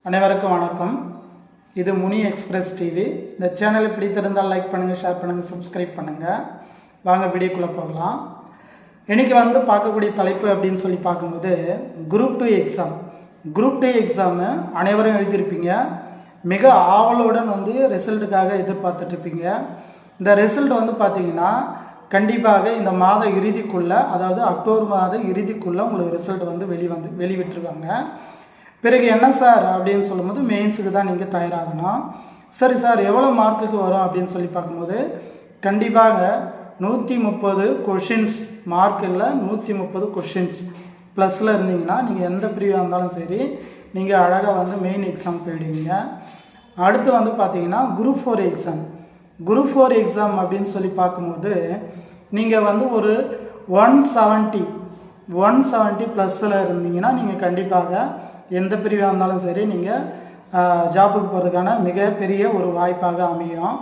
அனைவருக்கும் வணக்கம். இது முனி எக்ஸ்பிரஸ் டிவி. இந்த சேனலை பிடித்திருந்தால் லைக் பண்ணுங்கள், ஷேர் பண்ணுங்கள், சப்ஸ்கிரைப் பண்ணுங்கள். வாங்க வீடியோக்குள்ளே போகலாம். இன்றைக்கி பார்க்கக்கூடிய தலைப்பு அப்படின்னு சொல்லி பார்க்கும்போது குரூப் 2 எக்ஸாம். குரூப் 2 எக்ஸாமு அனைவரும் எழுதியிருப்பீங்க. மிக ஆவலுடன் ரிசல்ட்டுக்காக எதிர்பார்த்துட்ருப்பீங்க. இந்த ரிசல்ட் பார்த்தீங்கன்னா கண்டிப்பாக இந்த மாத இறுதிக்குள்ளே, அதாவது அக்டோபர் மாத இறுதிக்குள்ளே உங்களுக்கு ரிசல்ட் வெளிவிட்டுருக்காங்க. பிறகு என்ன சார் அப்படின்னு சொல்லும்போது மெயின்ஸுக்கு தான் நீங்கள் தயாராகணும். சரி சார், எவ்வளோ மார்க்குக்கு வரும் அப்படின்னு சொல்லி பார்க்கும்போது கண்டிப்பாக 130 கொஷின்ஸ் மார்க் இல்லை, 130 கொஷின்ஸ் ப்ளஸில் இருந்தீங்கன்னா நீங்கள் எந்த பிரிவாக இருந்தாலும் சரி நீங்கள் அழகாக மெயின் எக்ஸாம் போயிடுவீங்க. அடுத்து பார்த்தீங்கன்னா குரூப் 4 எக்ஸாம். குரூப் 4 எக்ஸாம் அப்படின்னு சொல்லி பார்க்கும்போது நீங்கள் ஒரு 170 ப்ளஸில் இருந்தீங்கன்னா நீங்கள் கண்டிப்பாக எந்த பிரிவாக இருந்தாலும் சரி நீங்கள் ஜாபுக்கு போகிறதுக்கான மிகப்பெரிய ஒரு வாய்ப்பாக அமையும்.